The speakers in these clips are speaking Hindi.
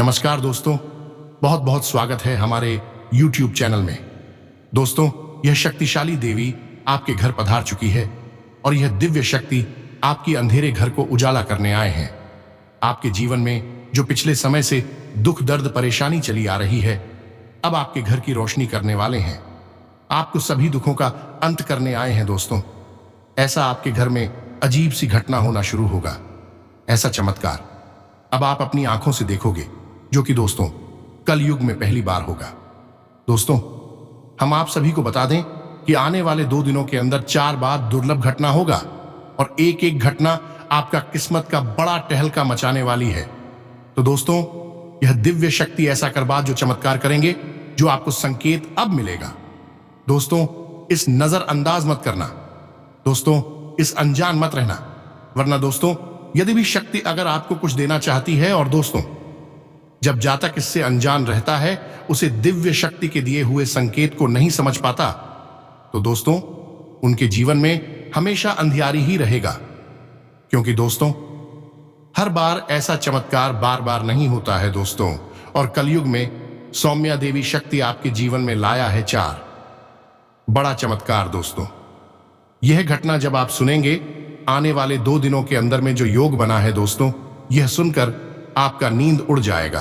नमस्कार दोस्तों, बहुत बहुत स्वागत है हमारे YouTube चैनल में। दोस्तों, यह शक्तिशाली देवी आपके घर पधार चुकी है और यह दिव्य शक्ति आपकी अंधेरे घर को उजाला करने आए हैं। आपके जीवन में जो पिछले समय से दुख दर्द परेशानी चली आ रही है, अब आपके घर की रोशनी करने वाले हैं। आपको सभी दुखों का अंत करने आए हैं। दोस्तों, ऐसा आपके घर में अजीब सी घटना होना शुरू होगा। ऐसा चमत्कार अब आप अपनी आंखों से देखोगे, जो कि दोस्तों कलयुग में पहली बार होगा। दोस्तों, हम आप सभी को बता दें कि आने वाले 2 दिनों के अंदर 4 बार दुर्लभ घटना होगा और एक एक घटना आपका किस्मत का बड़ा टहलका मचाने वाली है। तो दोस्तों, यह दिव्य शक्ति ऐसा करवा जो चमत्कार करेंगे, जो आपको संकेत अब मिलेगा। दोस्तों, इस नजरअंदाज मत करना। दोस्तों, इस अनजान मत रहना, वरना दोस्तों यदि भी शक्ति अगर आपको कुछ देना चाहती है, और दोस्तों जब जातक इससे अनजान रहता है, उसे दिव्य शक्ति के दिए हुए संकेत को नहीं समझ पाता, तो दोस्तों उनके जीवन में हमेशा अंधियारी ही रहेगा। क्योंकि दोस्तों हर बार ऐसा चमत्कार बार बार नहीं होता है दोस्तों। और कलयुग में सौम्या देवी शक्ति आपके जीवन में लाया है 4 बड़ा चमत्कार। दोस्तों, यह घटना जब आप सुनेंगे, आने वाले 2 दिनों के अंदर में जो योग बना है दोस्तों, यह सुनकर आपका नींद उड़ जाएगा।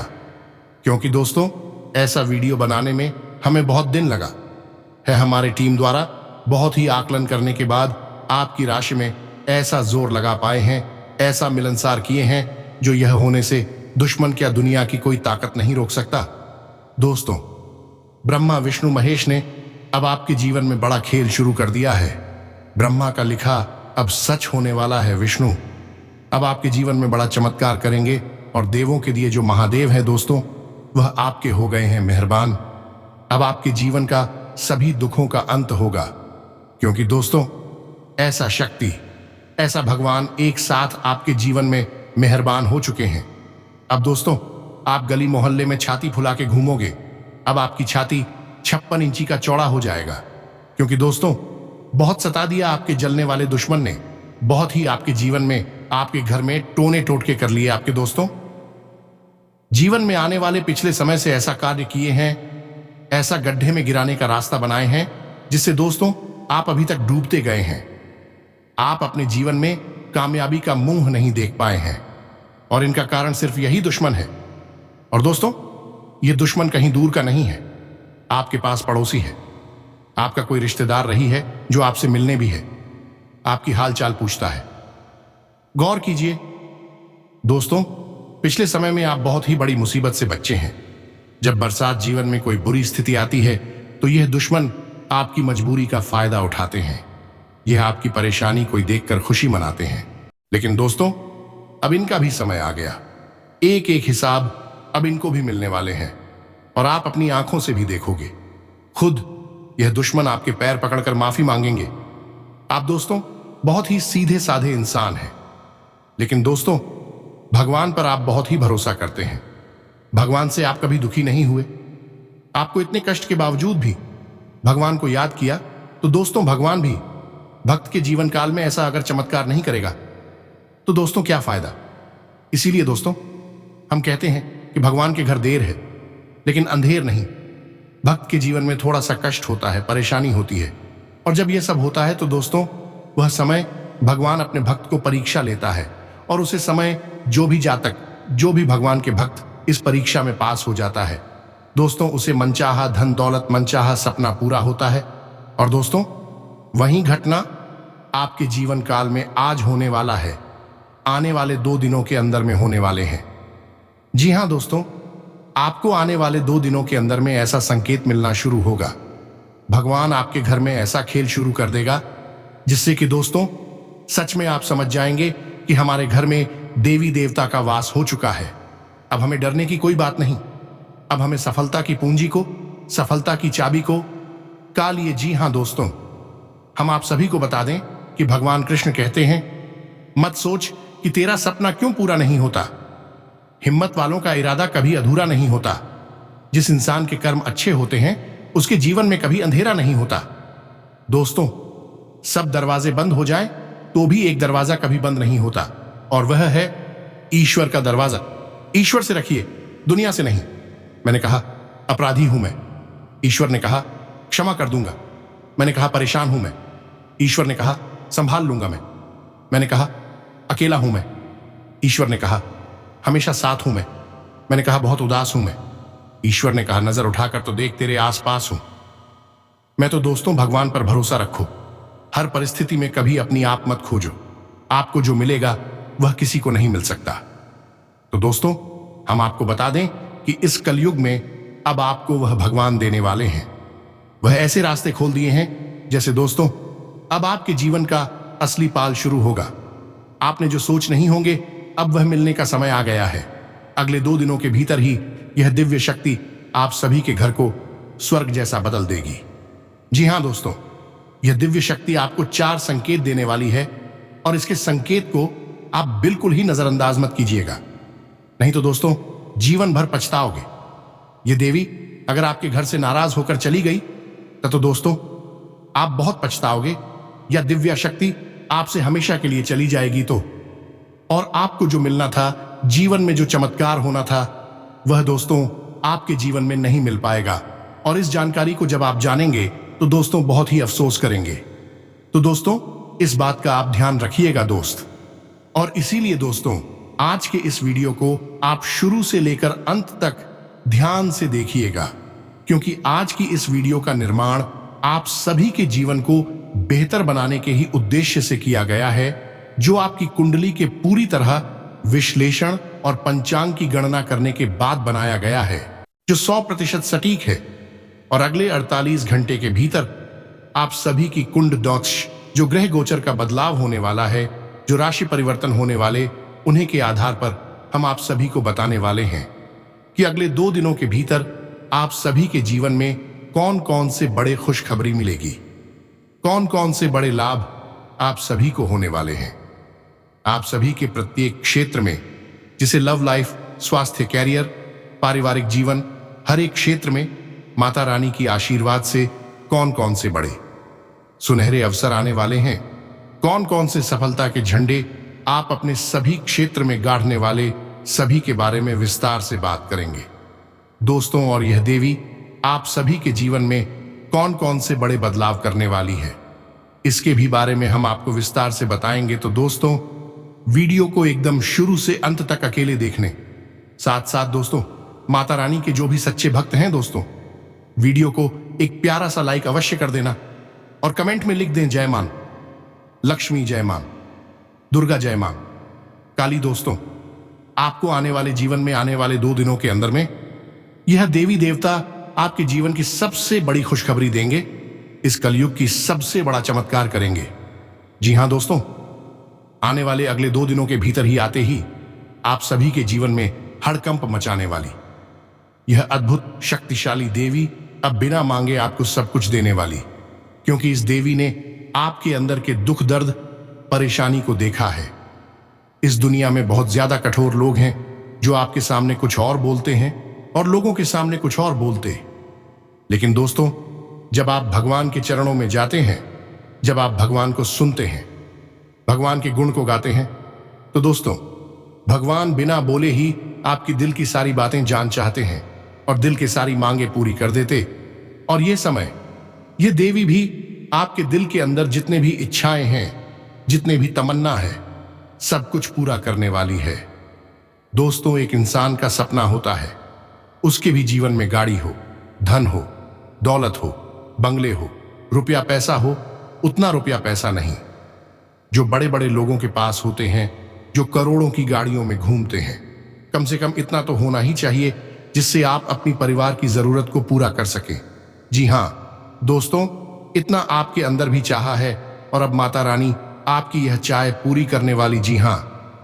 क्योंकि दोस्तों ऐसा वीडियो बनाने में हमें बहुत दिन लगा है। हमारी टीम द्वारा बहुत ही आकलन करने के बाद आपकी राशि में ऐसा जोर लगा पाए हैं, ऐसा मिलनसार किए हैं, जो यह होने से दुश्मन क्या दुनिया की कोई ताकत नहीं रोक सकता। दोस्तों, ब्रह्मा विष्णु महेश ने अब आपके जीवन में बड़ा खेल शुरू कर दिया है। ब्रह्मा का लिखा अब सच होने वाला है। विष्णु अब आपके जीवन में बड़ा चमत्कार करेंगे और देवों के दिए जो महादेव हैं दोस्तों, वह आपके हो गए हैं मेहरबान। अब आपके जीवन का सभी दुखों का अंत होगा। क्योंकि दोस्तों ऐसा शक्ति, ऐसा भगवान एक साथ आपके जीवन में मेहरबान हो चुके हैं। अब दोस्तों आप गली मोहल्ले में छाती फुला के घूमोगे। अब आपकी छाती 56 इंची का चौड़ा हो जाएगा। क्योंकि दोस्तों बहुत सता दिया आपके जलने वाले दुश्मन ने, बहुत ही आपके जीवन में, आपके घर में टोने टोटके कर लिए। आपके दोस्तों जीवन में आने वाले पिछले समय से ऐसा कार्य किए हैं, ऐसा गड्ढे में गिराने का रास्ता बनाए हैं, जिससे दोस्तों आप अभी तक डूबते गए हैं। आप अपने जीवन में कामयाबी का मुंह नहीं देख पाए हैं और इनका कारण सिर्फ यही दुश्मन है। और दोस्तों यह दुश्मन कहीं दूर का नहीं है, आपके पास पड़ोसी है। आपका कोई रिश्तेदार रही है जो आपसे मिलने भी है, आपकी हालचाल पूछता है। गौर कीजिए दोस्तों, पिछले समय में आप बहुत ही बड़ी मुसीबत से बचे हैं। जब बरसात जीवन में कोई बुरी स्थिति आती है, तो यह दुश्मन आपकी मजबूरी का फायदा उठाते हैं। यह आपकी परेशानी को देखकर खुशी मनाते हैं। लेकिन दोस्तों अब इनका भी समय आ गया। एक एक हिसाब अब इनको भी मिलने वाले हैं और आप अपनी आंखों से भी देखोगे। खुद यह दुश्मन आपके पैर पकड़कर माफी मांगेंगे। आप दोस्तों बहुत ही सीधे साधे इंसान हैं, लेकिन दोस्तों भगवान पर आप बहुत ही भरोसा करते हैं। भगवान से आप कभी दुखी नहीं हुए। आपको इतने कष्ट के बावजूद भी भगवान को याद किया, तो दोस्तों भगवान भी भक्त के जीवन काल में ऐसा अगर चमत्कार नहीं करेगा, तो दोस्तों क्या फायदा। इसीलिए दोस्तों हम कहते हैं कि भगवान के घर देर है, लेकिन अंधेर नहीं। भक्त के जीवन में थोड़ा सा कष्ट होता है, परेशानी होती है, और जब यह सब होता है तो दोस्तों वह समय भगवान अपने भक्त को परीक्षा लेता है। और उसे समय जो भी जातक, जो भी भगवान के भक्त इस परीक्षा में पास हो जाता है, दोस्तों उसे मनचाहा धन दौलत, मनचाहा सपना पूरा होता है। और दोस्तों वही घटना आपके जीवन काल में आज होने वाला है, आने वाले 2 दिनों के अंदर में होने वाले हैं। जी हां दोस्तों, आपको आने वाले 2 दिनों के अंदर में ऐसा संकेत मिलना शुरू होगा। भगवान आपके घर में ऐसा खेल शुरू कर देगा, जिससे कि दोस्तों सच में आप समझ जाएंगे कि हमारे घर में देवी देवता का वास हो चुका है। अब हमें डरने की कोई बात नहीं। अब हमें सफलता की पूंजी को, सफलता की चाबी को का लिए। जी हां दोस्तों, हम आप सभी को बता दें कि भगवान कृष्ण कहते हैं, मत सोच कि तेरा सपना क्यों पूरा नहीं होता। हिम्मत वालों का इरादा कभी अधूरा नहीं होता। जिस इंसान के कर्म अच्छे होते हैं, उसके जीवन में कभी अंधेरा नहीं होता। दोस्तों सब दरवाजे बंद हो जाएं, तो भी एक दरवाजा कभी बंद नहीं होता, और वह है ईश्वर का दरवाजा। ईश्वर से रखिए, दुनिया से नहीं। मैंने कहा, अपराधी हूं मैं। ईश्वर ने कहा, क्षमा कर दूंगा। मैंने कहा, परेशान हूं मैं। ईश्वर ने कहा, संभाल लूंगा मैं। मैंने कहा, अकेला हूं मैं। ईश्वर ने कहा, हमेशा साथ हूं मैं। मैंने कहा, बहुत उदास हूं मैं। ईश्वर ने कहा, नजर उठाकर तो देख, तेरे आसपास हूं मैं। तो दोस्तों, भगवान पर भरोसा रखो। हर परिस्थिति में कभी अपनी आप मत खोजो। आपको जो मिलेगा वह किसी को नहीं मिल सकता। तो दोस्तों, हम आपको बता दें कि इस कलयुग में अब आपको वह भगवान देने वाले हैं। वह ऐसे रास्ते खोल दिए हैं जैसे दोस्तों, अब आपके जीवन का असली पाल शुरू होगा। आपने जो सोच नहीं होंगे, अब वह मिलने का समय आ गया है। अगले 2 दिनों के भीतर ही यह दिव्य शक्ति आप सभी के घर को स्वर्ग जैसा बदल देगी। जी हां दोस्तों, यह दिव्य शक्ति आपको 4 संकेत देने वाली है और इसके संकेत को आप बिल्कुल ही नजरअंदाज मत कीजिएगा, नहीं तो दोस्तों जीवन भर पछताओगे। यह देवी अगर आपके घर से नाराज होकर चली गई तो दोस्तों आप बहुत पछताओगे, या दिव्य शक्ति आपसे हमेशा के लिए चली जाएगी तो, और आपको जो मिलना था, जीवन में जो चमत्कार होना था, वह दोस्तों आपके जीवन में नहीं मिल पाएगा। और इस जानकारी को जब आप जानेंगे तो दोस्तों बहुत ही अफसोस करेंगे। तो दोस्तों इस बात का आप ध्यान रखिएगा दोस्त। और इसीलिए दोस्तों आज के इस वीडियो को आप शुरू से लेकर अंत तक ध्यान से देखिएगा, क्योंकि आज की इस वीडियो का निर्माण आप सभी के जीवन को बेहतर बनाने के ही उद्देश्य से किया गया है, जो आपकी कुंडली के पूरी तरह विश्लेषण और पंचांग की गणना करने के बाद बनाया गया है, जो 100% सटीक है। और अगले 48 घंटे के भीतर आप सभी की कुंड दोष, जो ग्रह गोचर का बदलाव होने वाला है, जो राशि परिवर्तन होने वाले, उन्हीं के आधार पर हम आप सभी को बताने वाले हैं कि अगले 2 दिनों के भीतर आप सभी के जीवन में कौन कौन से बड़े खुशखबरी मिलेगी, कौन कौन से बड़े लाभ आप सभी को होने वाले हैं। आप सभी के प्रत्येक क्षेत्र में, जिसे लव लाइफ, स्वास्थ्य, कैरियर, पारिवारिक जीवन, हर एक क्षेत्र में माता रानी की आशीर्वाद से कौन कौन से बड़े सुनहरे अवसर आने वाले हैं, कौन कौन से सफलता के झंडे आप अपने सभी क्षेत्र में गाड़ने वाले, सभी के बारे में विस्तार से बात करेंगे दोस्तों। और यह देवी आप सभी के जीवन में कौन कौन से बड़े बदलाव करने वाली है, इसके भी बारे में हम आपको विस्तार से बताएंगे। तो दोस्तों वीडियो को एकदम शुरू से अंत तक अकेले देखने, साथ साथ दोस्तों माता रानी के जो भी सच्चे भक्त हैं दोस्तों, वीडियो को एक प्यारा सा लाइक अवश्य कर देना और कमेंट में लिख दें, जय मां लक्ष्मी, जय मां दुर्गा, जय मां काली। दोस्तों आपको आने वाले जीवन में आने वाले 2 दिनों के अंदर में यह देवी देवता आपके जीवन की सबसे बड़ी खुशखबरी देंगे, इस कलयुग की सबसे बड़ा चमत्कार करेंगे। जी हां दोस्तों, आने वाले अगले 2 दिनों के भीतर ही आते ही आप सभी के जीवन में हड़कंप मचाने वाली यह अद्भुत शक्तिशाली देवी अब बिना मांगे आपको सब कुछ देने वाली, क्योंकि इस देवी ने आपके अंदर के दुख, दर्द, परेशानी को देखा है। इस दुनिया में बहुत ज्यादा कठोर लोग हैं जो आपके सामने कुछ और बोलते हैं और लोगों के सामने कुछ और बोलते। लेकिन दोस्तों जब आप भगवान के चरणों में जाते हैं, जब आप भगवान को सुनते हैं, भगवान के गुण को गाते हैं, तो दोस्तों भगवान बिना बोले ही आपकी दिल की सारी बातें जान चाहते हैं और दिल की सारी मांगे पूरी कर देते। और ये समय, ये देवी भी आपके दिल के अंदर जितने भी इच्छाएं हैं, जितने भी तमन्ना है, सब कुछ पूरा करने वाली है। दोस्तों एक इंसान का सपना होता है उसके भी जीवन में गाड़ी हो, धन हो, दौलत हो, बंगले हो, रुपया पैसा हो। उतना रुपया पैसा नहीं जो बड़े बड़े लोगों के पास होते हैं, जो करोड़ों की गाड़ियों में घूमते हैं। कम से कम इतना तो होना ही चाहिए जिससे आप अपनी परिवार की जरूरत को पूरा कर सकें। जी हां दोस्तों, इतना आपके अंदर भी चाहा है और अब माता रानी आपकी यह चाह पूरी करने वाली। जी हां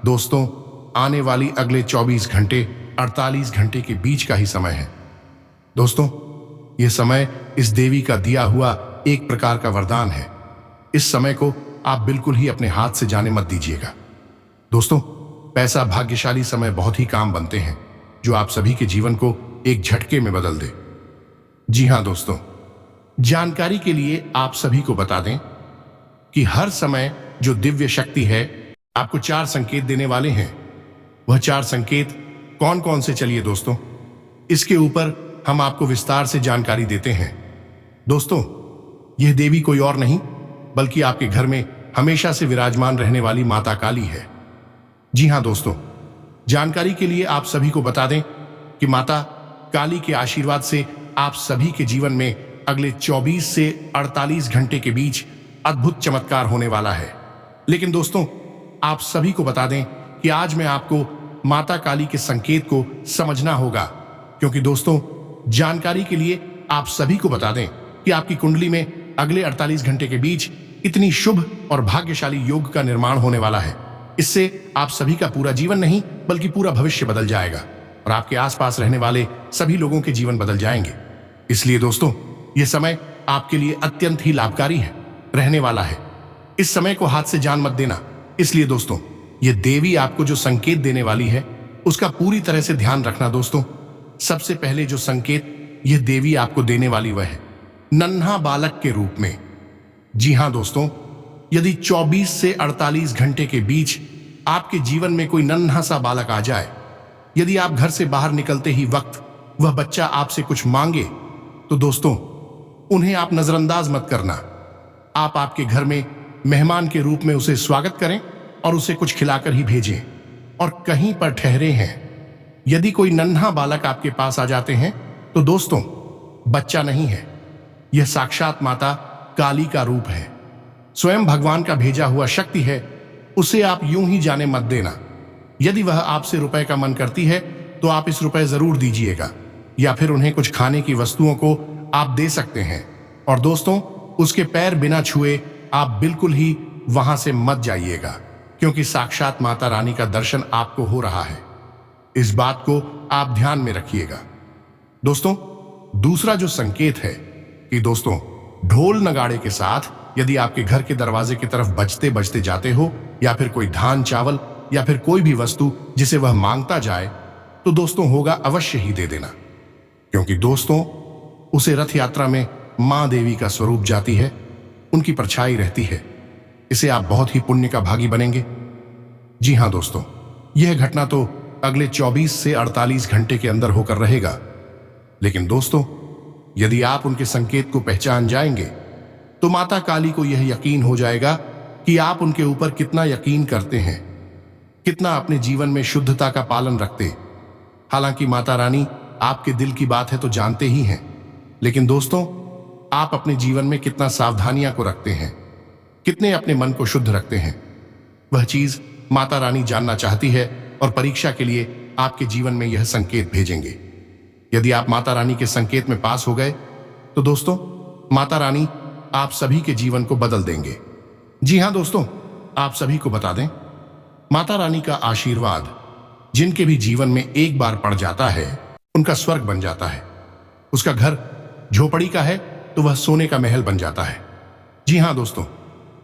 दोस्तों, आने वाली अगले 24 घंटे 48 घंटे के बीच का ही समय है। दोस्तों यह समय इस देवी का दिया हुआ एक प्रकार का वरदान है। इस समय को आप बिल्कुल ही अपने हाथ से जाने मत दीजिएगा। दोस्तों पैसा भाग्यशाली समय बहुत ही काम बनते हैं जो आप सभी के जीवन को एक झटके में बदल दे। जी हां दोस्तों, जानकारी के लिए आप सभी को बता दें कि हर समय जो दिव्य शक्ति है आपको 4 संकेत देने वाले हैं। वह 4 संकेत कौन कौन से, चलिए दोस्तों इसके ऊपर हम आपको विस्तार से जानकारी देते हैं। दोस्तों, यह देवी कोई और नहीं बल्कि आपके घर में हमेशा से विराजमान रहने वाली माता काली है। जी हां दोस्तों, जानकारी के लिए आप सभी को बता दें कि माता काली के आशीर्वाद से आप सभी के जीवन में अगले 24 से 48 घंटे के बीच अद्भुत चमत्कार होने वाला है। लेकिन दोस्तों, आप सभी को बता दें कि आज मैं आपको माता काली के संकेत को समझना होगा, क्योंकि दोस्तों, जानकारी के लिए आप सभी को बता दें कि आपकी कुंडली में अगले 48 घंटे के बीच इतनी शुभ और भाग्यशाली योग का निर्माण होने वाला है। इससे आप सभी का पूरा जीवन नहीं बल्कि पूरा भविष्य बदल जाएगा और आपके आसपास रहने वाले सभी लोगों के जीवन बदल जाएंगे। इसलिए दोस्तों, यह समय आपके लिए अत्यंत ही लाभकारी है रहने वाला है। इस समय को हाथ से जान मत देना। इसलिए दोस्तों, यह देवी आपको जो संकेत देने वाली है उसका पूरी तरह से ध्यान रखना। दोस्तों, सबसे पहले जो संकेत यह देवी आपको देने वाली वह है नन्हा बालक के रूप में। जी हां दोस्तों, यदि 24 से 48 घंटे के बीच आपके जीवन में कोई नन्हा सा बालक आ जाए, यदि आप घर से बाहर निकलते ही वक्त वह बच्चा आपसे कुछ मांगे, तो दोस्तों, उन्हें आप नजरअंदाज मत करना। आप आपके घर में मेहमान के रूप में उसे स्वागत करें और उसे कुछ खिलाकर ही भेजें और कहीं पर ठहरे हैं। यदि कोई नन्हा बालक आपके पास आ जाते हैं तो दोस्तों, बच्चा नहीं है, यह साक्षात माता काली का रूप है। स्वयं भगवान का भेजा हुआ शक्ति है। उसे आप यूं ही जाने मत देना। यदि वह आपसे रुपए का मन करती है तो आप इस रुपए जरूर दीजिएगा, या फिर उन्हें कुछ खाने की वस्तुओं को आप दे सकते हैं। और दोस्तों, उसके पैर बिना छुए आप बिल्कुल ही वहां से मत जाइएगा, क्योंकि साक्षात माता रानी का दर्शन आपको हो रहा है। इस बात को आप ध्यान में रखिएगा। दोस्तों, दूसरा जो संकेत है कि दोस्तों, ढोल नगाड़े के साथ यदि आपके घर के दरवाजे की तरफ बजते बजते जाते हो, या फिर कोई धान चावल या फिर कोई भी वस्तु जिसे वह मांगता जाए, तो दोस्तों होगा अवश्य ही दे देना, क्योंकि दोस्तों, उसे रथ यात्रा में मां देवी का स्वरूप जाती है, उनकी परछाई रहती है। इसे आप बहुत ही पुण्य का भागी बनेंगे। जी हां दोस्तों, यह घटना तो अगले 24 से 48 घंटे के अंदर होकर रहेगा। लेकिन दोस्तों, यदि आप उनके संकेत को पहचान जाएंगे तो माता काली को यह यकीन हो जाएगा कि आप उनके ऊपर कितना यकीन करते हैं, कितना अपने जीवन में शुद्धता का पालन रखते। हालांकि माता रानी आपके दिल की बात है तो जानते ही हैं, लेकिन दोस्तों, आप अपने जीवन में कितना सावधानियां को रखते हैं, कितने अपने मन को शुद्ध रखते हैं, वह चीज माता रानी जानना चाहती है और परीक्षा के लिए आपके जीवन में यह संकेत भेजेंगे। यदि आप माता रानी के संकेत में पास हो गए तो दोस्तों, माता रानी आप सभी के जीवन को बदल देंगे। जी हां दोस्तों, आप सभी को बता दें, माता रानी का आशीर्वाद जिनके भी जीवन में एक बार पड़ जाता है उनका स्वर्ग बन जाता है। उसका घर झोपड़ी का है तो वह सोने का महल बन जाता है। जी हां दोस्तों,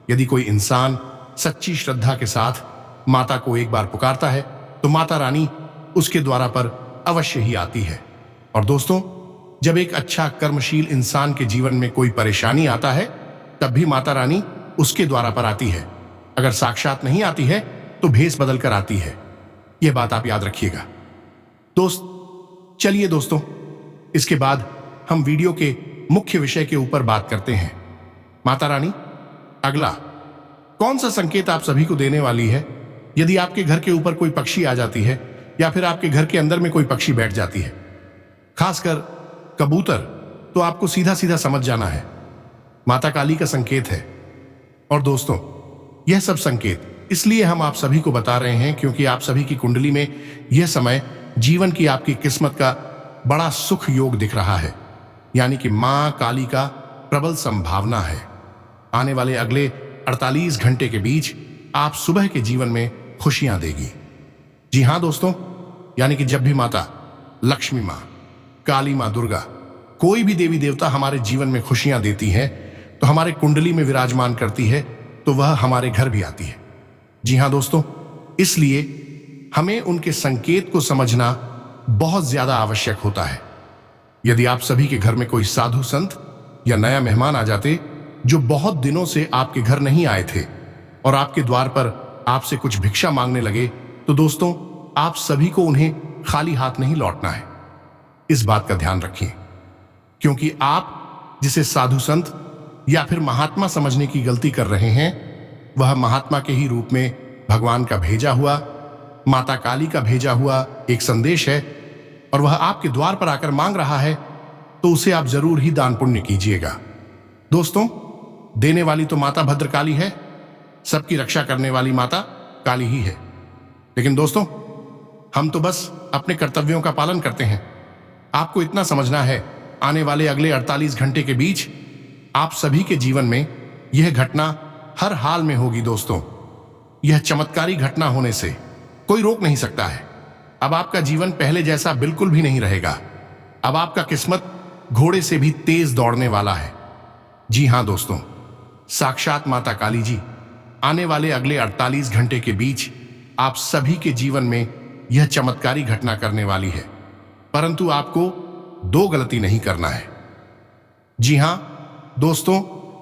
यदि कोई इंसान सच्ची श्रद्धा के साथ माता को एक बार पुकारता है तो माता रानी उसके द्वारा पर अवश्य ही आती है। और दोस्तों, जब एक अच्छा कर्मशील इंसान के जीवन में कोई परेशानी आता है तब भी माता रानी उसके द्वारा पर आती है। अगर साक्षात नहीं आती है तो भेष बदल कर आती है। यह बात आप याद रखिएगा। चलिए दोस्तों, इसके बाद हम वीडियो के मुख्य विषय के ऊपर बात करते हैं। माता रानी अगला कौन सा संकेत आप सभी को देने वाली है? यदि आपके घर के ऊपर कोई पक्षी आ जाती है या फिर आपके घर के अंदर में कोई पक्षी बैठ जाती है, खासकर कबूतर, तो आपको सीधा सीधा समझ जाना है माता काली का संकेत है। और दोस्तों, यह सब संकेत इसलिए हम आप सभी को बता रहे हैं क्योंकि आप सभी की कुंडली में यह समय जीवन की आपकी किस्मत का बड़ा सुख योग दिख रहा है, यानी कि मां काली का प्रबल संभावना है। आने वाले अगले 48 घंटे के बीच आप सुबह के जीवन में खुशियां देगी। जी हां दोस्तों, यानी कि जब भी माता लक्ष्मी मां, काली मां दुर्गा, कोई भी देवी देवता हमारे जीवन में खुशियां देती है तो हमारे कुंडली में विराजमान करती है तो वह हमारे घर भी आती है। जी हां दोस्तों, इसलिए हमें उनके संकेत को समझना बहुत ज्यादा आवश्यक होता है। यदि आप सभी के घर में कोई साधु संत या नया मेहमान आ जाते जो बहुत दिनों से आपके घर नहीं आए थे और आपके द्वार पर आपसे कुछ भिक्षा मांगने लगे, तो दोस्तों, आप सभी को उन्हें खाली हाथ नहीं लौटना है। इस बात का ध्यान रखिए, क्योंकि आप जिसे साधु संत या फिर महात्मा समझने की गलती कर रहे हैं, वह महात्मा के ही रूप में भगवान का भेजा हुआ, माता काली का भेजा हुआ एक संदेश है, और वह आपके द्वार पर आकर मांग रहा है, तो उसे आप जरूर ही दान पुण्य कीजिएगा। दोस्तों, देने वाली तो माता भद्रकाली है, सबकी रक्षा करने वाली माता काली ही है। लेकिन दोस्तों, हम तो बस अपने कर्तव्यों का पालन करते हैं। आपको इतना समझना है, आने वाले अगले 48 घंटे के बीच आप सभी के जीवन में यह घटना हर हाल में होगी। दोस्तों, यह चमत्कारी घटना होने से कोई रोक नहीं सकता है। अब आपका जीवन पहले जैसा बिल्कुल भी नहीं रहेगा। अब आपका किस्मत घोड़े से भी तेज दौड़ने वाला है। जी हां दोस्तों, साक्षात माता काली जी आने वाले अगले 48 घंटे के बीच आप सभी के जीवन में यह चमत्कारी घटना करने वाली है, परंतु आपको दो गलती नहीं करना है। जी हां दोस्तों,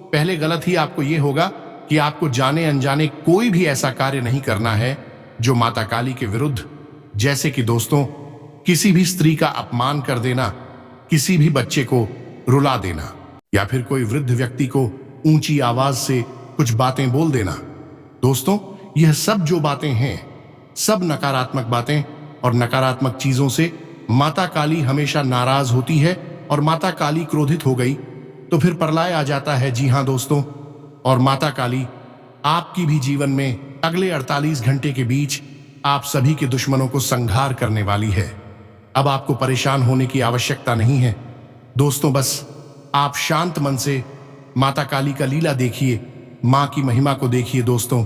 पहले गलत ही आपको यह होगा कि आपको जाने अनजाने कोई भी ऐसा कार्य नहीं करना है जो माता काली के विरुद्ध, जैसे कि दोस्तों किसी भी स्त्री का अपमान कर देना, किसी भी बच्चे को रुला देना, या फिर कोई वृद्ध व्यक्ति को ऊंची आवाज से कुछ बातें बोल देना। दोस्तों, यह सब जो बातें हैं, सब नकारात्मक बातें और नकारात्मक चीजों से माता काली हमेशा नाराज होती है, और माता काली क्रोधित हो गई तो फिर प्रलय आ जाता है। जी हां दोस्तों, और माता काली आपकी भी जीवन में अगले 48 घंटे के बीच आप सभी के दुश्मनों को संहार करने वाली है। अब आपको परेशान होने की आवश्यकता नहीं है दोस्तों, बस आप शांत मन से माता काली का लीला देखिए, मां की महिमा को देखिए। दोस्तों,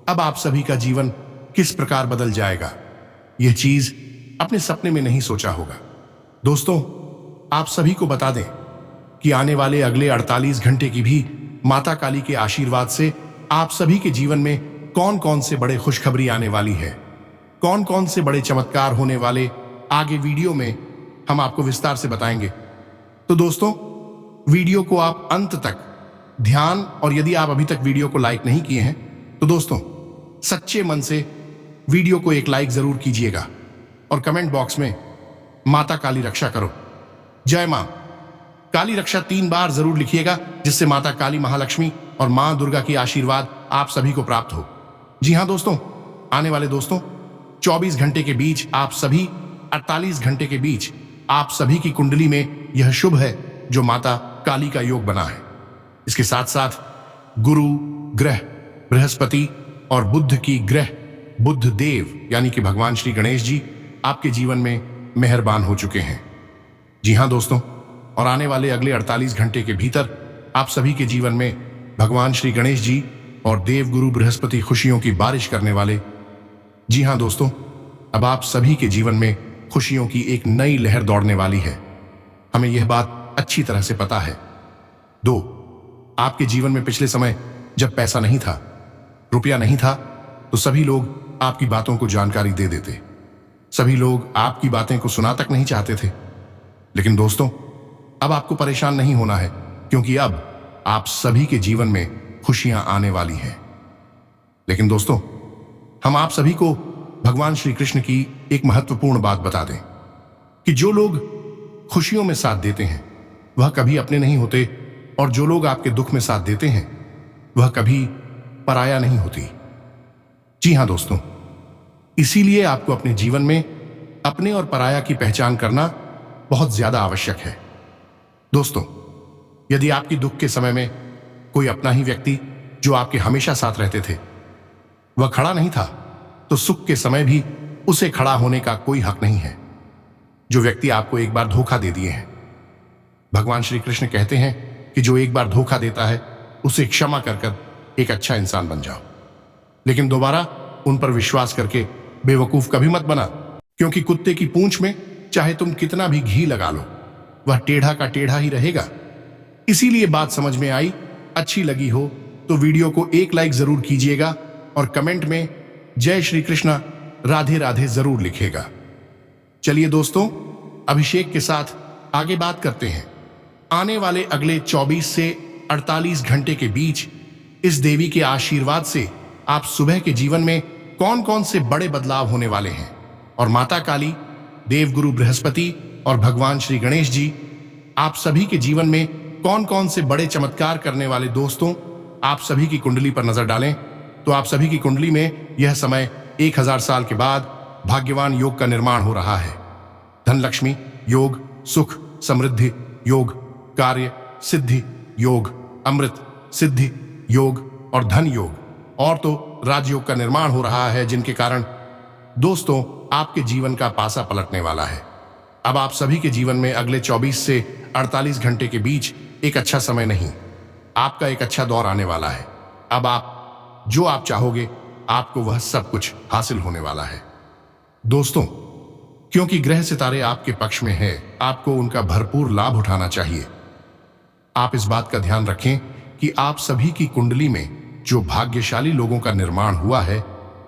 अब आप सभी का जीवन किस प्रकार बदल जाएगा, यह चीज अपने सपने में नहीं सोचा होगा। दोस्तों, आप सभी को बता दें कि आने वाले अगले 48 घंटे की भी माता काली के आशीर्वाद से आप सभी के जीवन में कौन कौन से बड़े खुशखबरी आने वाली है, कौन कौन से बड़े चमत्कार होने वाले, आगे वीडियो में हम आपको विस्तार से बताएंगे। तो दोस्तों, वीडियो को आप अंत तक ध्यान, और यदि आप अभी तक वीडियो को लाइक नहीं किए हैं तो दोस्तों सच्चे मन से वीडियो को एक लाइक जरूर कीजिएगा, और कमेंट बॉक्स में माता काली रक्षा करो, जय मां काली रक्षा 3 बार जरूर लिखिएगा, जिससे माता काली, महालक्ष्मी और मां दुर्गा की आशीर्वाद आप सभी को प्राप्त हो। जी हां दोस्तों, आने वाले दोस्तों 24 घंटे के बीच आप सभी, 48 घंटे के बीच आप सभी की कुंडली में यह शुभ है जो माता काली का योग बना है। इसके साथ साथ गुरु ग्रह बृहस्पति और बुद्ध की ग्रह बुद्ध देव यानी कि भगवान श्री गणेश जी आपके जीवन में मेहरबान हो चुके हैं। जी हां दोस्तों, और आने वाले अगले 48 घंटे के भीतर आप सभी के जीवन में भगवान श्री गणेश जी और देव गुरु बृहस्पति खुशियों की बारिश करने वाले। जी हां दोस्तों, अब आप सभी के जीवन में खुशियों की एक नई लहर दौड़ने वाली है। हमें यह बात अच्छी तरह से पता है। आपके जीवन में पिछले समय जब पैसा नहीं था, रुपया नहीं था, तो सभी लोग आपकी बातों को जानकारी दे देते, सभी लोग आपकी बातें को सुना तक नहीं चाहते थे। लेकिन दोस्तों, अब आपको परेशान नहीं होना है, क्योंकि अब आप सभी के जीवन में खुशियां आने वाली हैं। लेकिन दोस्तों, हम आप सभी को भगवान श्री कृष्ण की एक महत्वपूर्ण बात बता दें कि जो लोग खुशियों में साथ देते हैं वह कभी अपने नहीं होते, और जो लोग आपके दुख में साथ देते हैं वह कभी पराया नहीं होती। जी हां दोस्तों, इसीलिए आपको अपने जीवन में अपने और पराया की पहचान करना बहुत ज्यादा आवश्यक है। दोस्तों, यदि आपकी दुख के समय में कोई अपना ही व्यक्ति जो आपके हमेशा साथ रहते थे वह खड़ा नहीं था, तो सुख के समय भी उसे खड़ा होने का कोई हक नहीं है। जो व्यक्ति आपको एक बार धोखा दे दिए हैं, भगवान श्री कृष्ण कहते हैं कि जो एक बार धोखा देता है उसे क्षमा कर एक अच्छा इंसान बन जाओ, लेकिन दोबारा उन पर विश्वास करके बेवकूफ कभी मत बना, क्योंकि कुत्ते की पूंछ में चाहे तुम कितना भी घी लगा लो वह टेढ़ा का टेढ़ा ही रहेगा। इसीलिए बात समझ में आई, अच्छी लगी हो तो वीडियो को एक लाइक जरूर कीजिएगा, और कमेंट में जय श्री कृष्णा राधे राधे जरूर लिखेगा। चलिए दोस्तों, अभिषेक के साथ आगे बात करते हैं। आने वाले अगले 24 से 48 घंटे के बीच इस देवी के आशीर्वाद से आप सुबह के जीवन में कौन कौन से बड़े बदलाव होने वाले हैं, और माता काली, देवगुरु बृहस्पति और भगवान श्री गणेश जी आप सभी के जीवन में कौन कौन से बड़े चमत्कार करने वाले। दोस्तों, आप सभी की कुंडली पर नजर डालें तो आप सभी की कुंडली में यह समय 1000 साल के बाद भाग्यवान योग का निर्माण हो रहा है। धन लक्ष्मी योग, सुख समृद्धि योग, कार्य सिद्धि योग, अमृत सिद्धि योग और धन योग, और तो राजयोग का निर्माण हो रहा है, जिनके कारण दोस्तों आपके जीवन का पासा पलटने वाला है। अब आप सभी के जीवन में अगले 24 से 48 घंटे के बीच एक अच्छा समय नहीं, आपका एक अच्छा दौर आने वाला है। अब आप जो आप चाहोगे आपको वह सब कुछ हासिल होने वाला है। दोस्तों, क्योंकि ग्रह सितारे आपके पक्ष में है, आपको उनका भरपूर लाभ उठाना चाहिए। आप इस बात का ध्यान रखें कि आप सभी की कुंडली में जो भाग्यशाली लोगों का निर्माण हुआ है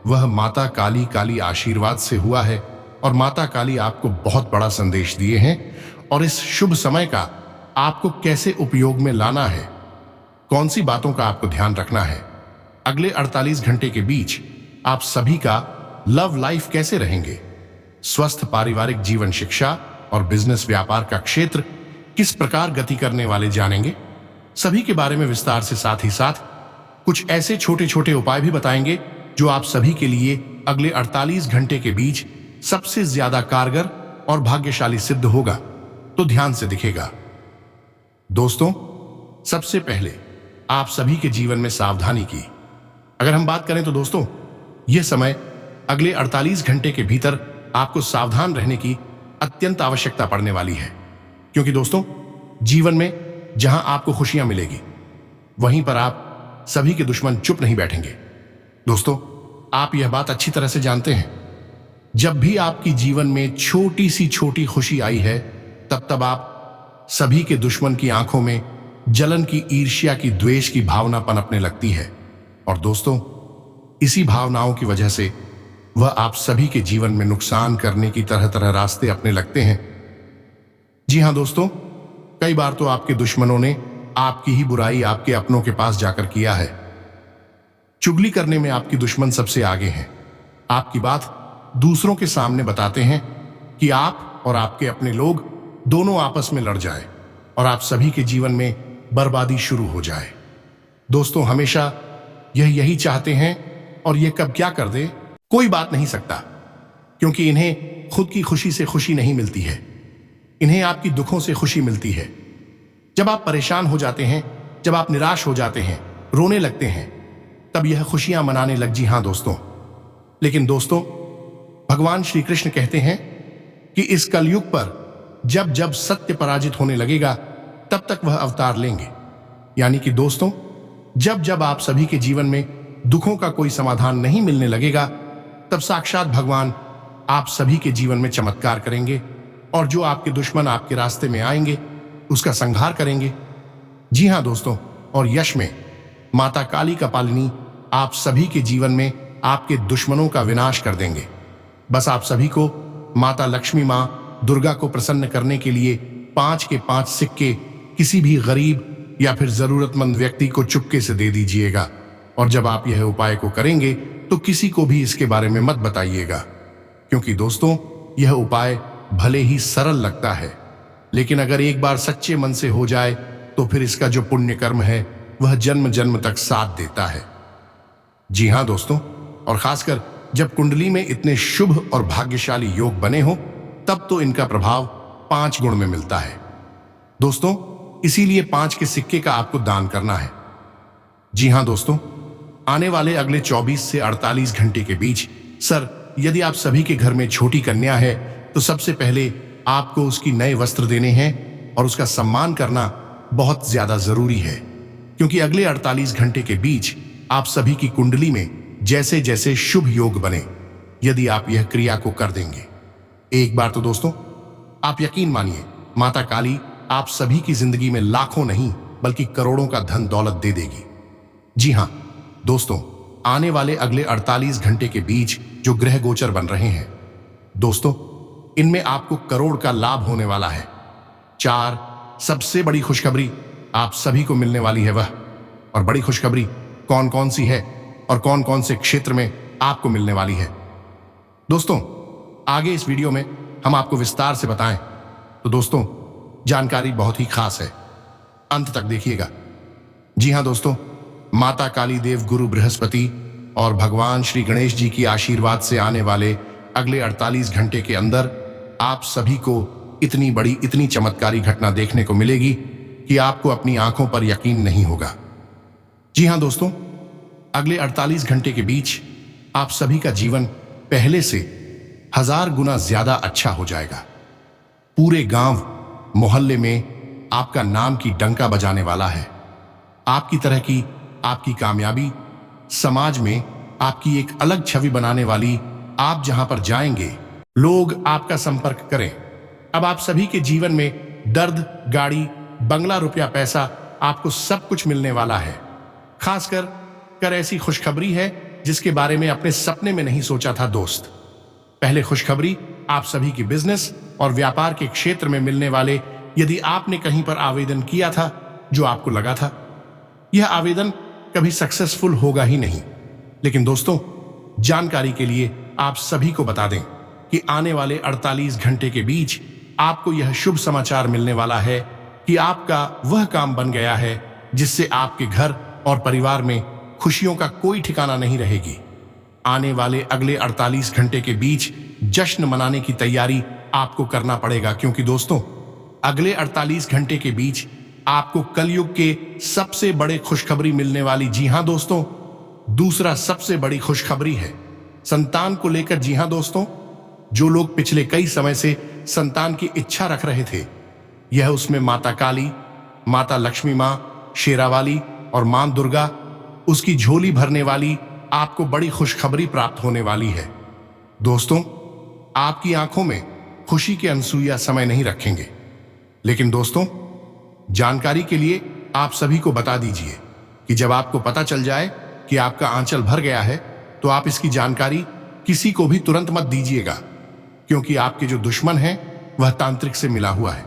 वह माता काली आशीर्वाद से हुआ है, और माता काली आपको बहुत बड़ा संदेश दिए हैं। और इस शुभ समय का आपको कैसे उपयोग में लाना है, कौन सी बातों का आपको ध्यान रखना है, अगले 48 घंटे के बीच आप सभी का लव लाइफ कैसे रहेंगे, स्वस्थ पारिवारिक जीवन, शिक्षा और बिजनेस व्यापार का क्षेत्र किस प्रकार गति करने वाले जानेंगे, सभी के बारे में विस्तार से। साथ ही साथ कुछ ऐसे छोटे छोटे उपाय भी बताएंगे जो आप सभी के लिए अगले 48 घंटे के बीच सबसे ज्यादा कारगर और भाग्यशाली सिद्ध होगा, तो ध्यान से दिखेगा। दोस्तों, सबसे पहले आप सभी के जीवन में सावधानी की अगर हम बात करें तो दोस्तों यह समय अगले 48 घंटे के भीतर आपको सावधान रहने की अत्यंत आवश्यकता पड़ने वाली है, क्योंकि दोस्तों जीवन में जहां आपको खुशियां मिलेगी वहीं पर आप सभी के दुश्मन चुप नहीं बैठेंगे। दोस्तों, आप यह बात अच्छी तरह से जानते हैं, जब भी आपकी जीवन में छोटी सी छोटी खुशी आई है तब आप सभी के दुश्मन की आंखों में जलन की, ईर्ष्या की, द्वेष की भावना पनपने लगती है। और दोस्तों इसी भावनाओं की वजह से वह आप सभी के जीवन में नुकसान करने की तरह तरह रास्ते अपने लगते हैं। जी हां दोस्तों, कई बार तो आपके दुश्मनों ने आपकी ही बुराई आपके अपनों के पास जाकर किया है। चुगली करने में आपकी दुश्मन सबसे आगे हैं। आपकी बात दूसरों के सामने बताते हैं कि आप और आपके अपने लोग दोनों आपस में लड़ जाए और आप सभी के जीवन में बर्बादी शुरू हो जाए। दोस्तों, हमेशा यही चाहते हैं और ये कब क्या कर दे कोई बात नहीं सकता, क्योंकि इन्हें खुद की खुशी से खुशी नहीं मिलती है, इन्हें आपकी दुखों से खुशी मिलती है। जब आप परेशान हो जाते हैं, जब आप निराश हो जाते हैं, रोने लगते हैं, तब यह खुशियां मनाने लग। जी हां दोस्तों, लेकिन दोस्तों भगवान श्री कृष्ण कहते हैं कि इस कलयुग पर जब जब सत्य पराजित होने लगेगा तब तक वह अवतार लेंगे। यानी कि दोस्तों जब जब आप सभी के जीवन में दुखों का कोई समाधान नहीं मिलने लगेगा तब साक्षात भगवान आप सभी के जीवन में चमत्कार करेंगे, और जो आपके दुश्मन आपके रास्ते में आएंगे उसका संहार करेंगे। जी हां दोस्तों, और यश में माता काली कपालिनी आप सभी के जीवन में आपके दुश्मनों का विनाश कर देंगे। बस आप सभी को माता लक्ष्मी, मां दुर्गा को प्रसन्न करने के लिए 5 के 5 सिक्के किसी भी गरीब या फिर जरूरतमंद व्यक्ति को चुपके से दे दीजिएगा। और जब आप यह उपाय को करेंगे तो किसी को भी इसके बारे में मत बताइएगा, क्योंकि दोस्तों यह उपाय भले ही सरल लगता है, लेकिन अगर एक बार सच्चे मन से हो जाए तो फिर इसका जो पुण्य कर्म है वह जन्म जन्म तक साथ देता है। जी हां दोस्तों, और खासकर जब कुंडली में इतने शुभ और भाग्यशाली योग बने हो तब तो इनका प्रभाव 5 गुण में मिलता है। दोस्तों इसीलिए 5 के सिक्के का आपको दान करना है। जी हां दोस्तों, आने वाले अगले 24 से 48 घंटे के बीच सर यदि आप सभी के घर में छोटी कन्या है तो सबसे पहले आपको उसकी नए वस्त्र देने हैं और उसका सम्मान करना बहुत ज्यादा जरूरी है, क्योंकि अगले 48 घंटे के बीच आप सभी की कुंडली में जैसे जैसे शुभ योग बने, यदि आप यह क्रिया को कर देंगे, एक बार तो दोस्तों आप यकीन मानिए माता काली आप सभी की जिंदगी में लाखों नहीं बल्कि करोड़ों का धन दौलत दे देगी। जी हां दोस्तों, आने वाले अगले 48 घंटे के बीच जो ग्रह गोचर बन रहे हैं दोस्तों, इनमें आपको करोड़ का लाभ होने वाला है। 4 सबसे बड़ी खुशखबरी आप सभी को मिलने वाली है वह, और बड़ी खुशखबरी कौन कौन सी है और कौन कौन से क्षेत्र में आपको मिलने वाली है दोस्तों, आगे इस वीडियो में हम आपको विस्तार से बताएं। तो दोस्तों, जानकारी बहुत ही खास है, अंत तक देखिएगा। जी हां दोस्तों, माता काली देव, गुरु बृहस्पति और भगवान श्री गणेश जी की आशीर्वाद से आने वाले अगले 48 घंटे के अंदर आप सभी को इतनी बड़ी, इतनी चमत्कारी घटना देखने को मिलेगी कि आपको अपनी आंखों पर यकीन नहीं होगा। जी हां दोस्तों, अगले 48 घंटे के बीच आप सभी का जीवन पहले से 1000 गुना ज्यादा अच्छा हो जाएगा। पूरे गांव मोहल्ले में आपका नाम की डंका बजाने वाला है। आपकी तरह की आपकी कामयाबी समाज में आपकी एक अलग छवि बनाने वाली, आप जहां पर जाएंगे लोग आपका संपर्क करें। अब आप सभी के जीवन में दर्द, गाड़ी, बंगला, रुपया, पैसा, आपको सब कुछ मिलने वाला है। खासकर ऐसी खुशखबरी है जिसके बारे में अपने सपने में नहीं सोचा था दोस्त। पहले खुशखबरी आप सभी की बिजनेस और व्यापार के क्षेत्र में मिलने वाले, यदि आपने कहीं पर आवेदन किया था जो आपको लगा था यह आवेदन कभी सक्सेसफुल होगा ही नहीं, लेकिन दोस्तों, जानकारी के लिए आप सभी को बता दें कि आने वाले 48 घंटे के बीच आपको यह शुभ समाचार मिलने वाला है कि आपका वह काम बन गया है जिससे आपके घर और परिवार में खुशियों का कोई ठिकाना नहीं रहेगी। आने वाले अगले 48 घंटे के बीच जश्न मनाने की तैयारी आपको करना पड़ेगा, क्योंकि दोस्तों, अगले 48 घंटे के बीच आपको कलयुग के सबसे बड़े खुशखबरी मिलने वाली। जी हां दोस्तों, दूसरा सबसे बड़ी खुशखबरी है संतान को लेकर। जी हां दोस्तों, जो लोग पिछले कई समय से संतान की इच्छा रख रहे थे, यह उसमें माता काली, माता लक्ष्मी, मां शेरावाली और मां दुर्गा, उसकी झोली भरने वाली आपको बड़ी खुशखबरी प्राप्त होने वाली है। दोस्तों, आपकी आंखों में खुशी के अनसुईया समय नहीं रखेंगे, लेकिन दोस्तों, जानकारी के लिए आप सभी को बता दीजिए कि जब आपको पता चल जाए कि आपका आंचल भर गया है, तो आप इसकी जानकारी किसी को भी तुरंत मत दीजिएगा, क्योंकि आपके जो दुश्मन है वह तांत्रिक से मिला हुआ है।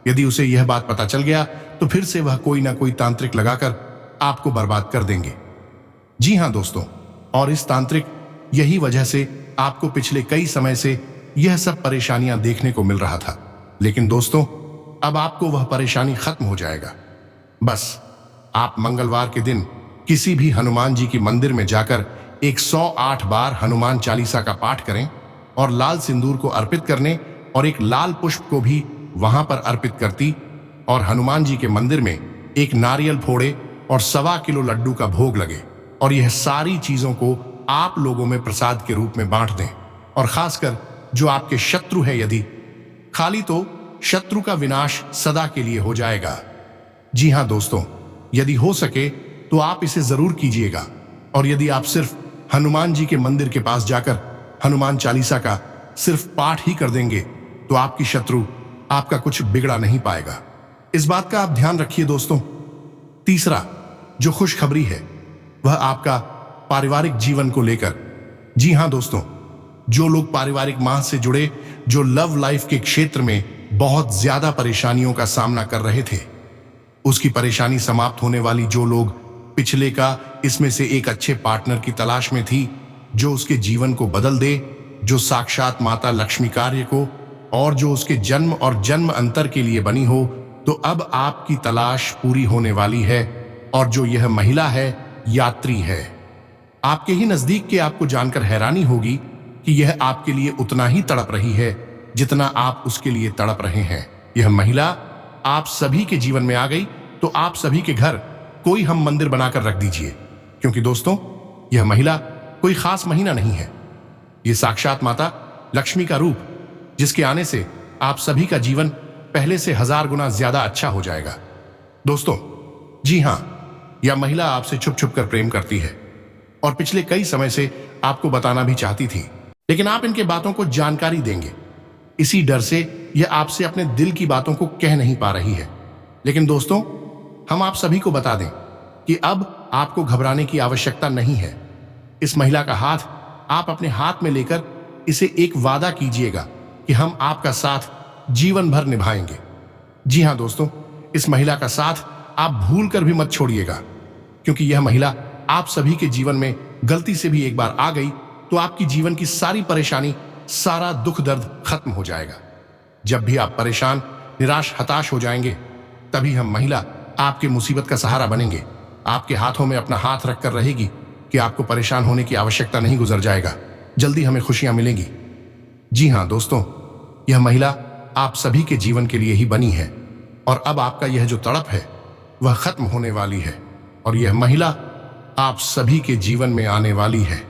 यदि उसे यह बात पता चल गया तो फिर से वह कोई ना कोई तांत्रिक लगाकर आपको बर्बाद कर देंगे। जी हां दोस्तों, और इस तांत्रिक, यही वजह से आपको पिछले कई समय से यह सब परेशानियां देखने को मिल रहा था, लेकिन दोस्तों, अब आपको वह परेशानी खत्म हो जाएगा। बस आप मंगलवार के दिन किसी भी हनुमान जी की मंदिर में जाकर 108 बार हनुमान चालीसा का पाठ करें और लाल सिंदूर को अर्पित करने और एक लाल पुष्प को भी वहां पर अर्पित करती और हनुमान जी के मंदिर में एक नारियल फोड़े और 1.25 किलो लड्डू का भोग लगे, और यह सारी चीजों को आप लोगों में प्रसाद के रूप में बांट दें। और खासकर जो आपके शत्रु है, यदि खाली, तो शत्रु का विनाश सदा के लिए हो जाएगा। जी हां दोस्तों, यदि हो सके तो आप इसे जरूर कीजिएगा, और यदि आप सिर्फ हनुमान जी के मंदिर के पास जाकर हनुमान चालीसा का सिर्फ पाठ ही कर देंगे तो आपकी शत्रु आपका कुछ बिगड़ा नहीं पाएगा। इस बात का आप ध्यान रखिए दोस्तों। तीसरा जो खुशखबरी है वह आपका पारिवारिक जीवन को लेकर। जी हां दोस्तों, जो लोग पारिवारिक माह से जुड़े, जो लव लाइफ के क्षेत्र में बहुत ज्यादा परेशानियों का सामना कर रहे थे, उसकी परेशानी समाप्त होने वाली। जो लोग पिछले का इसमें से एक अच्छे पार्टनर की तलाश में थी जो उसके जीवन को बदल दे, जो साक्षात माता लक्ष्मी कार्य को, और जो उसके जन्म और जन्म अंतर के लिए बनी हो, तो अब आपकी तलाश पूरी होने वाली है। और जो यह महिला है, यात्री है। आपके ही नजदीक के आपको जानकर हैरानी होगी कि यह आपके लिए उतना ही तड़प रही है जितना आप उसके लिए तड़प रहे हैं। यह महिला आप सभी के जीवन में आ गई तो आप सभी के घर कोई हम मंदिर बनाकर रख दीजिए, क्योंकि दोस्तों, यह महिला कोई खास महीना नहीं है। यह साक्षात माता लक्ष्मी का रूप, जिसके आने से आप सभी का जीवन पहले से 1000 गुना ज्यादा अच्छा हो जाएगा। दोस्तों, जी हां, यह महिला आपसे छुप छुप कर प्रेम करती है और पिछले कई समय से आपको बताना भी चाहती थी, लेकिन आप इनके बातों को जानकारी देंगे, इसी डर से यह आपसे अपने दिल की बातों को कह नहीं पा रही है। लेकिन दोस्तों, हम आप सभी को बता दें कि अब आपको घबराने की आवश्यकता नहीं है। इस महिला का हाथ आप अपने हाथ में लेकर इसे एक वादा कीजिएगा कि हम आपका साथ जीवन भर निभाएंगे। जी हां दोस्तों, इस महिला का साथ आप भूल कर भी मत छोड़िएगा, क्योंकि यह महिला आप सभी के जीवन में गलती से भी एक बार आ गई तो आपकी जीवन की सारी परेशानी, सारा दुख दर्द खत्म हो जाएगा। जब भी आप परेशान निराश हताश हो जाएंगे, तभी हम महिला आपके मुसीबत का सहारा बनेंगे। आपके हाथों में अपना हाथ रखकर रहेगी कि आपको परेशान होने की आवश्यकता नहीं, गुजर जाएगा, जल्दी हमें खुशियां मिलेंगी। जी हां दोस्तों, यह महिला आप सभी के जीवन के लिए ही बनी है और अब आपका यह जो तड़प है वह खत्म होने वाली है और यह महिला आप सभी के जीवन में आने वाली है।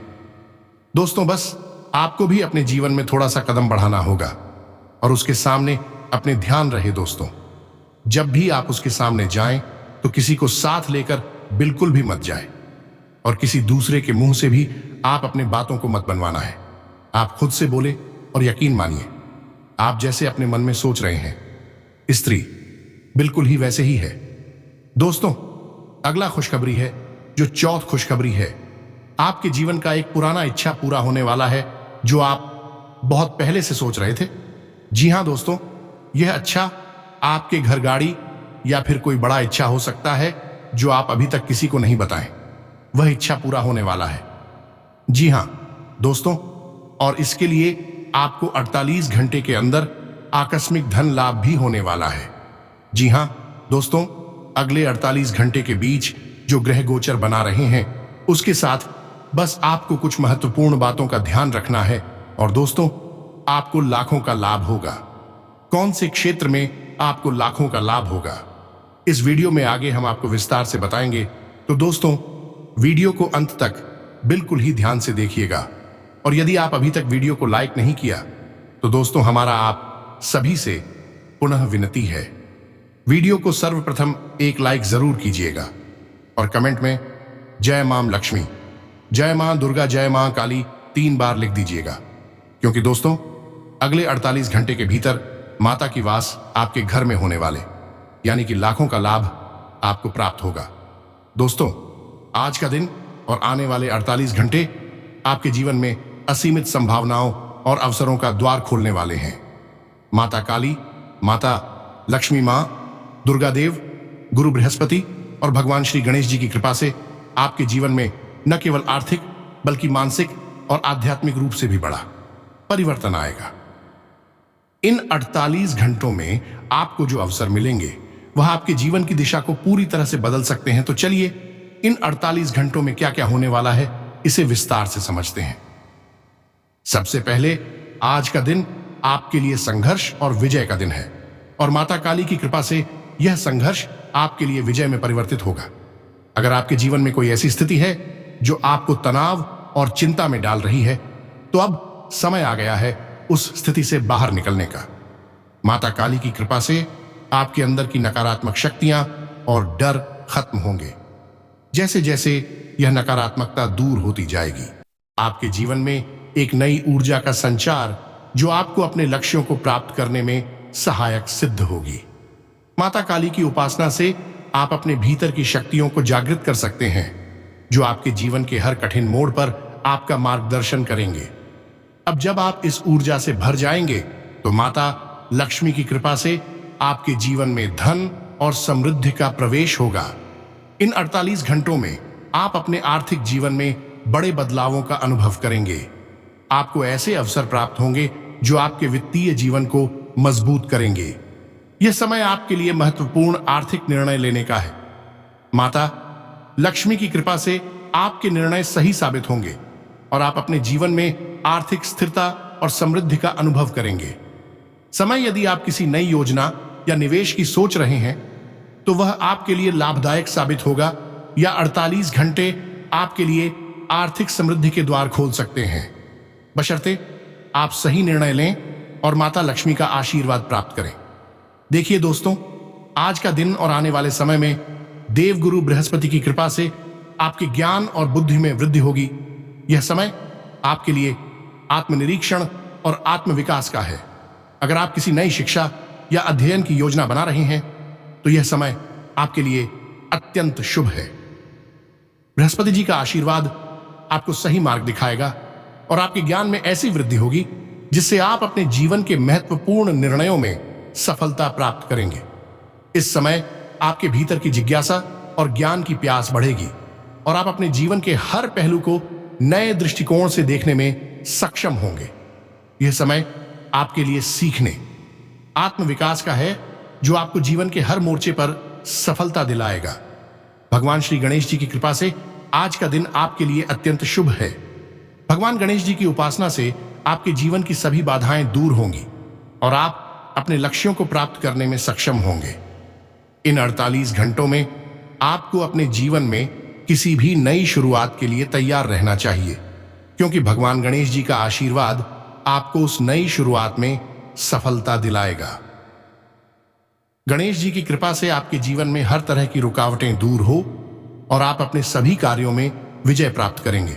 दोस्तों, बस आपको भी अपने जीवन में थोड़ा सा कदम बढ़ाना होगा और उसके सामने अपने ध्यान रहे। दोस्तों, जब भी आप उसके सामने जाएं तो किसी को साथ लेकर बिल्कुल भी मत जाए और किसी दूसरे के मुंह से भी आप अपने बातों को मत बनवाना है। आप खुद से बोले और यकीन मानिए, आप जैसे अपने मन में सोच रहे हैं स्त्री बिल्कुल ही वैसे ही है। दोस्तों, अगला खुशखबरी है जो चौथ खुशखबरी है। आपके जीवन का एक पुराना इच्छा पूरा होने वाला है जो आप बहुत पहले से सोच रहे थे। जी हां दोस्तों, यह अच्छा आपके घर गाड़ी या फिर कोई बड़ा इच्छा हो सकता है जो आप अभी तक किसी को नहीं बताएं। वह इच्छा पूरा होने वाला है। जी हां दोस्तों, और इसके लिए आपको 48 घंटे के अंदर आकस्मिक धन लाभ भी होने वाला है। जी हां दोस्तों, अगले 48 घंटे के बीच जो ग्रह गोचर बना रहे हैं उसके साथ बस आपको कुछ महत्वपूर्ण बातों का ध्यान रखना है और दोस्तों, आपको लाखों का लाभ होगा। कौन से क्षेत्र में आपको लाखों का लाभ होगा, इस वीडियो में आगे हम आपको विस्तार से बताएंगे। तो दोस्तों, वीडियो को अंत तक बिल्कुल ही ध्यान से देखिएगा और यदि आप अभी तक वीडियो को लाइक नहीं किया तो दोस्तों, हमारा आप सभी से पुनः विनती है, वीडियो को सर्वप्रथम एक लाइक जरूर कीजिएगा और कमेंट में जय मां लक्ष्मी, जय मां दुर्गा, जय मां काली 3 बार लिख दीजिएगा, क्योंकि दोस्तों, अगले 48 घंटे के भीतर माता की वास आपके घर में होने वाले, यानी कि लाखों का लाभ आपको प्राप्त होगा। दोस्तों, आज का दिन और आने वाले 48 घंटे आपके जीवन में असीमित संभावनाओं और अवसरों का द्वार खोलने वाले हैं। माता काली, माता लक्ष्मी, मां दुर्गा देव, गुरु बृहस्पति और भगवान श्री गणेश जी की कृपा से आपके जीवन में न केवल आर्थिक बल्कि मानसिक और आध्यात्मिक रूप से भी बड़ा परिवर्तन आएगा। इन 48 घंटों में आपको जो अवसर मिलेंगे वह आपके जीवन की दिशा को पूरी तरह से बदल सकते हैं। तो चलिए, इन 48 घंटों में क्या क्या होने वाला है इसे विस्तार से समझते हैं। सबसे पहले, आज का दिन आपके लिए संघर्ष और विजय का दिन है और माता काली की कृपा से यह संघर्ष आपके लिए विजय में परिवर्तित होगा। अगर आपके जीवन में कोई ऐसी स्थिति है जो आपको तनाव और चिंता में डाल रही है तो अब समय आ गया है उस स्थिति से बाहर निकलने का। माता काली की कृपा से आपके अंदर की नकारात्मक शक्तियां और डर खत्म होंगे। जैसे जैसे यह नकारात्मकता दूर होती जाएगी, आपके जीवन में एक नई ऊर्जा का संचार जो आपको अपने लक्ष्यों को प्राप्त करने में सहायक सिद्ध होगी। माता काली की उपासना से आप अपने भीतर की शक्तियों को जागृत कर सकते हैं जो आपके जीवन के हर कठिन मोड़ पर आपका मार्गदर्शन करेंगे। अब जब आप इस ऊर्जा से भर जाएंगे तो माता लक्ष्मी की कृपा से आपके जीवन में धन और समृद्धि का प्रवेश होगा। इन 48 घंटों में आप अपने आर्थिक जीवन में बड़े बदलावों का अनुभव करेंगे। आपको ऐसे अवसर प्राप्त होंगे जो आपके वित्तीय जीवन को मजबूत करेंगे। यह समय आपके लिए महत्वपूर्ण आर्थिक निर्णय लेने का है। माता लक्ष्मी की कृपा से आपके निर्णय सही साबित होंगे और आप अपने जीवन में आर्थिक स्थिरता और समृद्धि का अनुभव करेंगे। समय, यदि आप किसी नई योजना या निवेश की सोच रहे हैं तो वह आपके लिए लाभदायक साबित होगा या 48 घंटे आपके लिए आर्थिक समृद्धि के द्वार खोल सकते हैं, बशर्ते आप सही निर्णय लें और माता लक्ष्मी का आशीर्वाद प्राप्त करें। देखिए दोस्तों, आज का दिन और आने वाले समय में देवगुरु बृहस्पति की कृपा से आपके ज्ञान और बुद्धि में वृद्धि होगी। यह समय आपके लिए आत्मनिरीक्षण और आत्मविकास का है। अगर आप किसी नई शिक्षा या अध्ययन की योजना बना रहे हैं तो यह समय आपके लिए अत्यंत शुभ है। बृहस्पति जी का आशीर्वाद आपको सही मार्ग दिखाएगा और आपके ज्ञान में ऐसी वृद्धि होगी जिससे आप अपने जीवन के महत्वपूर्ण निर्णयों में सफलता प्राप्त करेंगे। इस समय आपके भीतर की जिज्ञासा और ज्ञान की प्यास बढ़ेगी और आप अपने जीवन के हर पहलू को नए दृष्टिकोण से देखने में सक्षम होंगे। यह समय आपके लिए सीखने, आत्मविकास का है जो आपको जीवन के हर मोर्चे पर सफलता दिलाएगा। भगवान श्री गणेश जी की कृपा से आज का दिन आपके लिए अत्यंत शुभ है। भगवान गणेश जी की उपासना से आपके जीवन की सभी बाधाएं दूर होंगी और आप अपने लक्ष्यों को प्राप्त करने में सक्षम होंगे। इन 48 घंटों में आपको अपने जीवन में किसी भी नई शुरुआत के लिए तैयार रहना चाहिए, क्योंकि भगवान गणेश जी का आशीर्वाद आपको उस नई शुरुआत में सफलता दिलाएगा। गणेश जी की कृपा से आपके जीवन में हर तरह की रुकावटें दूर हो और आप अपने सभी कार्यों में विजय प्राप्त करेंगे।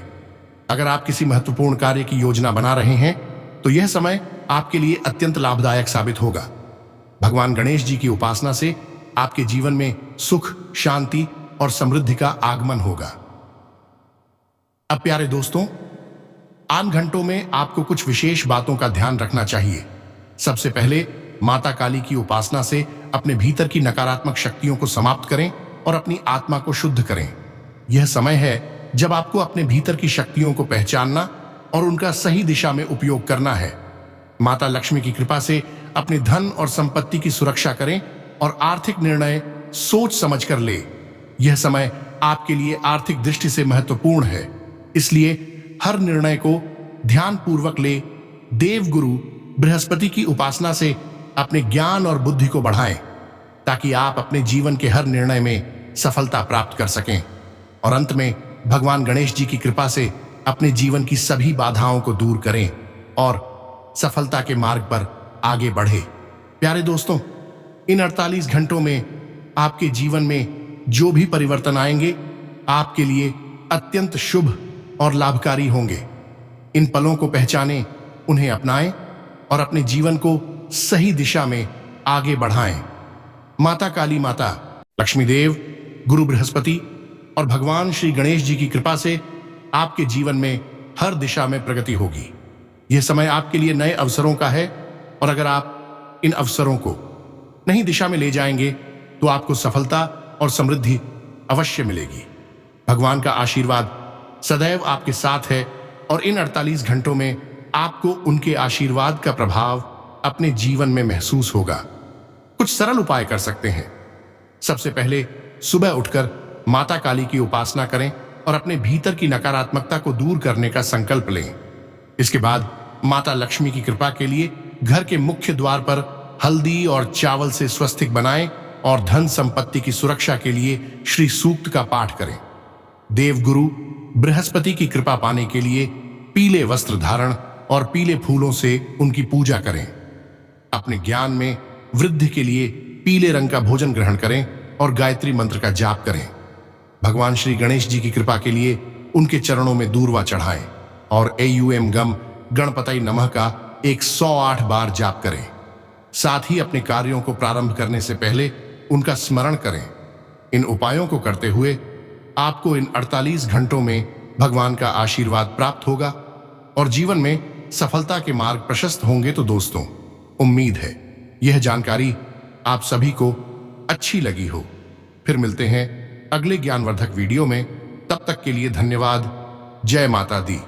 अगर आप किसी महत्वपूर्ण कार्य की योजना बना रहे हैं तो यह समय आपके लिए अत्यंत लाभदायक साबित होगा। भगवान गणेश जी की उपासना से आपके जीवन में सुख, शांति और समृद्धि का आगमन होगा। अब प्यारे दोस्तों, आन घंटों में आपको कुछ विशेष बातों का ध्यान रखना चाहिए। सबसे पहले माता काली की उपासना से अपने भीतर की नकारात्मक शक्तियों को समाप्त करें और अपनी आत्मा को शुद्ध करें। यह समय है जब आपको अपने भीतर की शक्तियों को पहचानना और उनका सही दिशा में उपयोग करना है। माता लक्ष्मी की कृपा से अपने धन और संपत्ति की सुरक्षा करें और आर्थिक निर्णय सोच समझकर ले। यह समय आपके लिए आर्थिक दृष्टि से महत्वपूर्ण है, इसलिए हर निर्णय को ध्यानपूर्वक ले। देवगुरु बृहस्पति की उपासना से अपने ज्ञान और बुद्धि को बढ़ाएं, ताकि आप अपने जीवन के हर निर्णय में सफलता प्राप्त कर सकें। और अंत में भगवान गणेश जी की कृपा से अपने जीवन की सभी बाधाओं को दूर करें और सफलता के मार्ग पर आगे बढ़े। प्यारे दोस्तों, इन 48 घंटों में आपके जीवन में जो भी परिवर्तन आएंगे आपके लिए अत्यंत शुभ और लाभकारी होंगे। इन पलों को पहचानें, उन्हें अपनाएं और अपने जीवन को सही दिशा में आगे बढ़ाएं। माता काली, माता लक्ष्मी देव, गुरु बृहस्पति और भगवान श्री गणेश जी की कृपा से आपके जीवन में हर दिशा में प्रगति होगी। यह समय आपके लिए नए अवसरों का है और अगर आप इन अवसरों को नई दिशा में ले जाएंगे तो आपको सफलता और समृद्धि अवश्य मिलेगी। भगवान का आशीर्वाद सदैव आपके साथ है और इन 48 घंटों में आपको उनके आशीर्वाद का प्रभाव अपने जीवन में महसूस होगा। कुछ सरल उपाय कर सकते हैं। सबसे पहले सुबह उठकर माता काली की उपासना करें और अपने भीतर की नकारात्मकता को दूर करने का संकल्प लें। इसके बाद माता लक्ष्मी की कृपा के लिए घर के मुख्य द्वार पर हल्दी और चावल से स्वस्तिक बनाएं और धन संपत्ति की सुरक्षा के लिए श्री सूक्त का पाठ करें। देवगुरु बृहस्पति की कृपा पाने के लिए पीले वस्त्र धारण और पीले फूलों से उनकी पूजा करें। अपने ज्ञान में वृद्धि के लिए पीले रंग का भोजन ग्रहण करें और गायत्री मंत्र का जाप करें। भगवान श्री गणेश जी की कृपा के लिए उनके चरणों में दूर्वा चढ़ाएं और AUM गम गणपतये नमः का 108 बार जाप करें। साथ ही अपने कार्यों को प्रारंभ करने से पहले उनका स्मरण करें। इन उपायों को करते हुए आपको इन 48 घंटों में भगवान का आशीर्वाद प्राप्त होगा और जीवन में सफलता के मार्ग प्रशस्त होंगे। तो दोस्तों, उम्मीद है यह जानकारी आप सभी को अच्छी लगी हो। फिर मिलते हैं अगले ज्ञानवर्धक वीडियो में। तब तक के लिए धन्यवाद। जय माता दी।